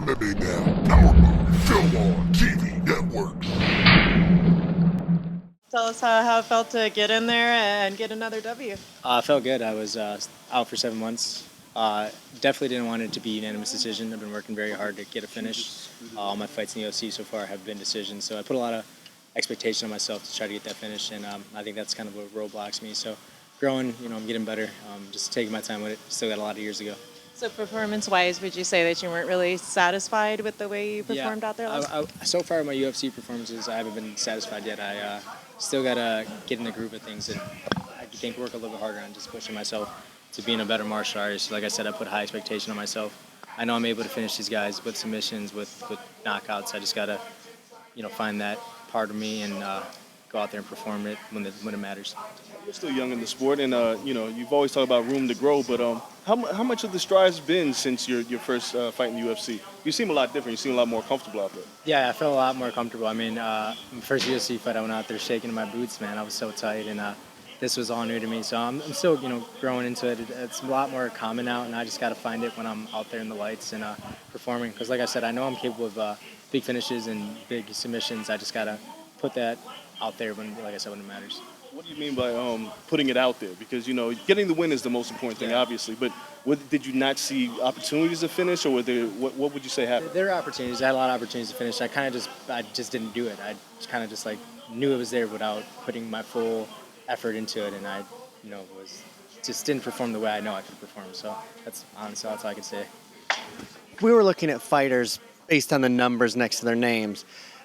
MMA Now, Power Move, Film On TV Network. Tell us how it felt to get in there and get another W. I felt good. I was out for 7 months. Definitely didn't want it to be a unanimous decision. I've been working very hard to get a finish. All my fights in the UFC so far have been decisions, so I put a lot of expectation on myself to try to get that finish, and I think that's kind of what roadblocks me. So growing, I'm getting better. Just taking my time with it. Still got a lot of years to go. So performance-wise, would you say that you weren't really satisfied with the way you performed out there last time? So far, my UFC performances, I haven't been satisfied yet. I still got to get in the groove of things, and I think work a little bit harder on just pushing myself to being a better martial artist. Like I said, I put high expectation on myself. I know I'm able to finish these guys with submissions, with knockouts. I just got to, find that part of me and go out there and perform it when it matters. You're still young in the sport, and you've always talked about room to grow. But how much of the stride's been since your first fight in the UFC? You seem a lot different. You seem a lot more comfortable out there. Yeah, I felt a lot more comfortable. I mean, my first UFC fight, I went out there shaking in my boots, man. I was so tight, and this was all new to me. So I'm still, growing into it. It's a lot more common now, and I just got to find it when I'm out there in the lights and performing. Because, like I said, I know I'm capable of big finishes and big submissions. I just got to put that out there when it matters. What do you mean by putting it out there? Because, getting the win is the most important thing, obviously. But did you not see opportunities to finish, or what would you say happened? There are opportunities. I had a lot of opportunities to finish. I just didn't do it. I kind of just knew it was there without putting my full effort into it, and I, didn't perform the way I know I could perform. So that's honestly that's all I could say. We were looking at fighters based on the numbers next to their names.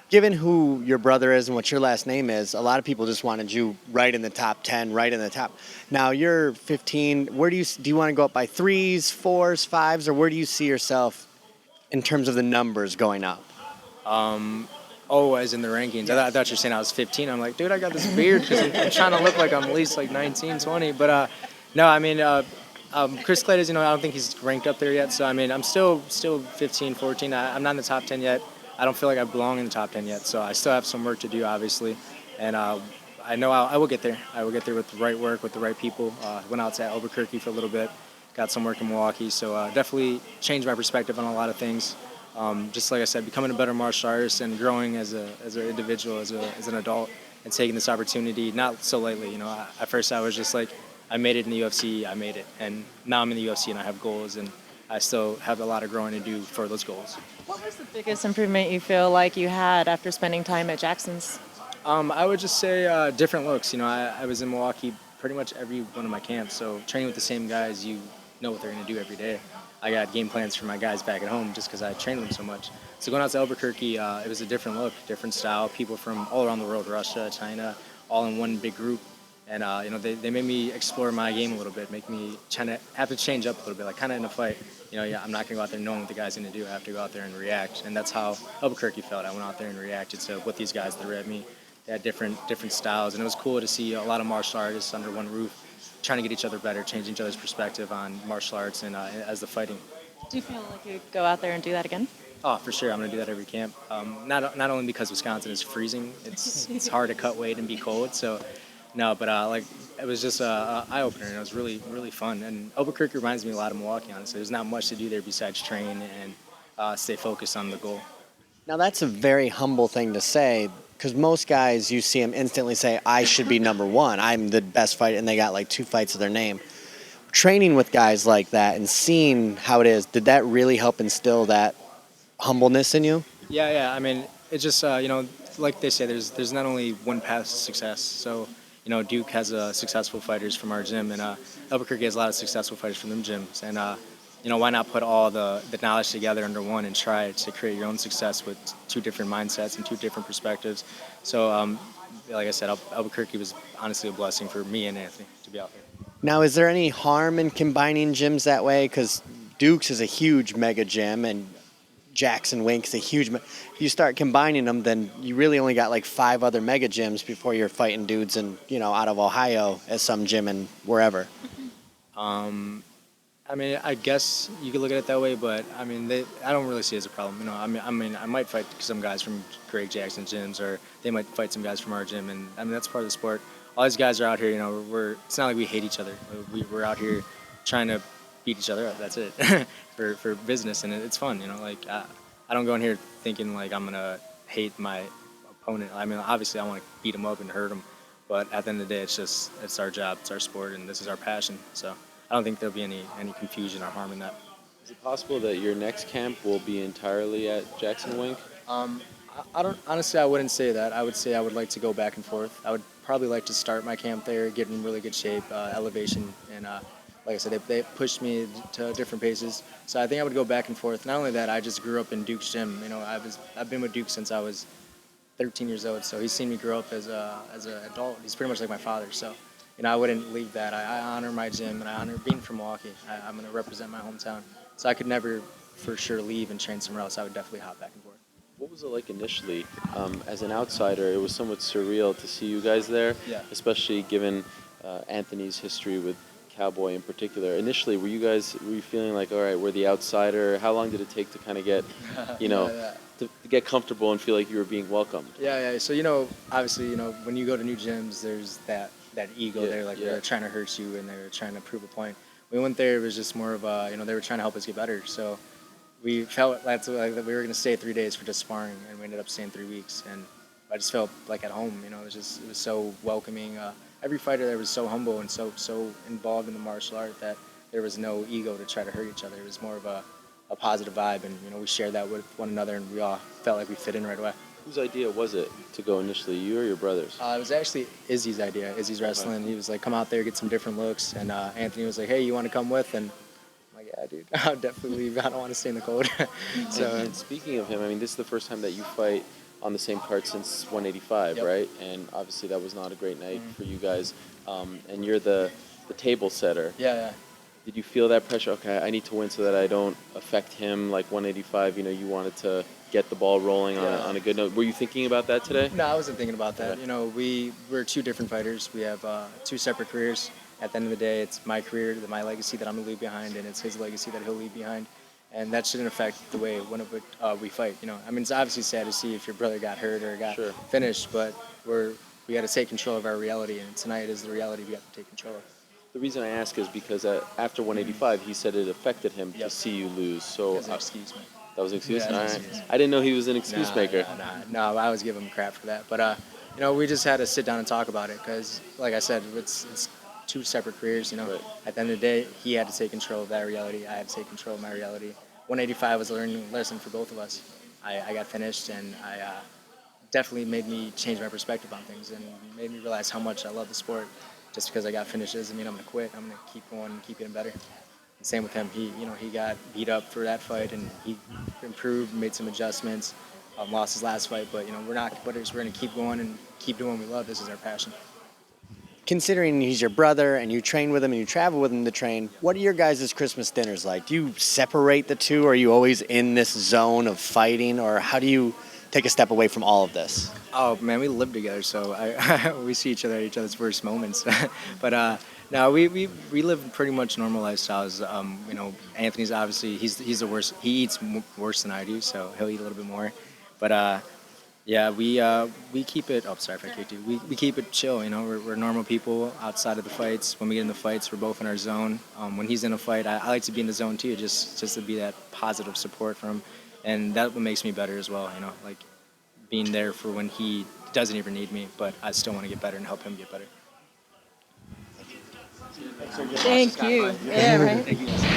Given who your brother is and what your last name is, a lot of people just wanted you right in the top 10, right in the top. Now you're 15. Where do you want to go up by 3s, 4s, 5s, or where do you see yourself in terms of the numbers going up? As in the rankings. I thought you were saying I was 15. I'm like, dude, I got this beard because I'm trying to look like I'm at least 19, 20. But no, I mean, Chris Clay is, I don't think he's ranked up there yet. So, I mean, I'm still 15, 14. I'm not in the top 10 yet. I don't feel like I belong in the top 10 yet, so I still have some work to do, obviously. And I know I will get there. I will get there with the right work, with the right people. Went out to Albuquerque for a little bit, got some work in Milwaukee, so definitely changed my perspective on a lot of things. Just like I said, becoming a better martial artist and growing as an individual, as an adult, and taking this opportunity, not so lightly. At first I was just like, I made it in the UFC, I made it. And now I'm in the UFC and I have goals, and I still have a lot of growing to do for those goals. What was the biggest improvement you feel like you had after spending time at Jackson's? I would just say different looks. I was in Milwaukee pretty much every one of my camps, so training with the same guys, you know what they're going to do every day. I got game plans for my guys back at home just because I trained them so much. So going out to Albuquerque, it was a different look, different style, people from all around the world, Russia, China, all in one big group. And, they made me explore my game a little bit, make me have to change up a little bit, like kind of in a fight. I'm not going to go out there knowing what the guy's going to do. I have to go out there and react. And that's how Albuquerque felt. I went out there and reacted to what these guys threw at me. They had different styles. And it was cool to see a lot of martial artists under one roof trying to get each other better, changing each other's perspective on martial arts and as the fighting. Do you feel like you'd go out there and do that again? Oh, for sure. I'm going to do that every camp. Not only because Wisconsin is freezing. It's hard to cut weight and be cold. So, no, but it was just an eye-opener, and it was really, really fun. And Albuquerque reminds me a lot of Milwaukee, honestly. There's not much to do there besides train and stay focused on the goal. Now that's a very humble thing to say, because most guys, you see them instantly say, I should be number one. I'm the best fighter, and they got 2 fights to their name. Training with guys like that and seeing how it is, did that really help instill that humbleness in you? Yeah. I mean, it's just, like they say, there's not only one path to success. So, Duke has successful fighters from our gym, and Albuquerque has a lot of successful fighters from them gyms. And, why not put all the knowledge together under one and try to create your own success with 2 different mindsets and 2 different perspectives. So, like I said, Albuquerque was honestly a blessing for me and Anthony to be out there. Now, is there any harm in combining gyms that way? Because Duke's is a huge mega gym, and Jackson Wink's a huge. If you start combining them, then you really only got 5 other mega gyms before you're fighting dudes out of Ohio at some gym and wherever. I mean, I guess you could look at it that way, but I mean, I don't really see it as a problem. I might fight some guys from Greg Jackson gyms, or they might fight some guys from our gym, and I mean that's part of the sport. All these guys are out here. It's not like we hate each other. We're out here trying to beat each other up. That's it for business, and it's fun. I don't go in here thinking like I'm gonna hate my opponent. I mean, obviously, I want to beat him up and hurt him, but at the end of the day, it's our job, it's our sport, and this is our passion. So I don't think there'll be any confusion or harm in that. Is it possible that your next camp will be entirely at Jackson Wink? I don't honestly. I wouldn't say that. I would say I would like to go back and forth. I would probably like to start my camp there, get in really good shape, elevation, and like I said, they pushed me to different paces. So I think I would go back and forth. Not only that, I just grew up in Duke's gym. You know, I've been with Duke since I was 13 years old. So he's seen me grow up as an adult. He's pretty much like my father. So you know, I wouldn't leave that. I honor my gym and I honor being from Milwaukee. I'm going to represent my hometown. So I could never for sure leave and train somewhere else. I would definitely hop back and forth. What was it like initially? As an outsider, it was somewhat surreal to see you guys there, especially given Anthony's history with Cowboy in particular. Initially, were you feeling like, all right, we're the outsider? How long did it take to kind of get, to get comfortable and feel like you were being welcomed? Yeah. So, you know, obviously, you know, when you go to new gyms, there's that ego there, like they're trying to hurt you and they're trying to prove a point. We went there, it was just more of they were trying to help us get better. So we felt like we were going to stay 3 days for just sparring, and we ended up staying 3 weeks. And I just felt like at home, you know, it was so welcoming. Every fighter there was so humble and so involved in the martial art that there was no ego to try to hurt each other. It was more of a positive vibe, and, you know, we shared that with one another, and we all felt like we fit in right away. Whose idea was it to go initially, you or your brother's? It was actually Izzy's idea. Izzy's wrestling. He was like, come out there, get some different looks. And Anthony was like, hey, you want to come with? And I'm like, yeah, dude, I'll definitely leave. I don't want to stay in the cold. And speaking of him, I mean, this is the first time that you fight on the same card since 185, right? And obviously that was not a great night for you guys. And you're the table setter. Yeah. Did you feel that pressure? Okay, I need to win so that I don't affect him like 185. You know, you wanted to get the ball rolling on a good note. Were you thinking about that today? No, I wasn't thinking about that. Okay. You know, we're 2 different fighters. We have 2 separate careers. At the end of the day, it's my career, my legacy that I'm going to leave behind, and it's his legacy that he'll leave behind. And that shouldn't affect the way we fight. You know, I mean, it's obviously sad to see if your brother got hurt or got finished, but we got to take control of our reality, and tonight is the reality we have to take control of. The reason I ask is because after 185, he said it affected him to see you lose. So Excuse me. That was an excuse? Yeah, All that's right. an excuse. I didn't know he was an excuse maker. No, I always give him crap for that. But, you know, we just had to sit down and talk about it because, like I said, it's 2 separate careers, you know. Right. At the end of the day, he had to take control of that reality. I had to take control of my reality. 185 was a learning lesson for both of us. I got finished, and I definitely made me change my perspective on things and made me realize how much I love the sport. Just because I got finished doesn't mean I'm going to quit. I'm going to keep going and keep getting better. And same with him. He got beat up for that fight, and he improved, made some adjustments, lost his last fight. But, you know, we're not quitters. We're going to keep going and keep doing what we love. This is our passion. Considering he's your brother and you train with him and you travel with him to train, what are your guys' Christmas dinners like? Do you separate the two? Or are you always in this zone of fighting? Or how do you take a step away from all of this? Oh, man, we live together, so we see each other at each other's worst moments. But no, we live pretty much normal lifestyles. You know, Anthony's obviously he's the worst. He eats worse than I do, so he'll eat a little bit more. But yeah, we keep it. Oh, sorry if I kicked you. We keep it chill. You know, we're normal people outside of the fights. When we get in the fights, we're both in our zone. When he's in a fight, I like to be in the zone too, just to be that positive support for him, and that what makes me better as well. You know, like being there for when he doesn't even need me, but I still want to get better and help him get better. Thank you. Yeah, right. Thank you.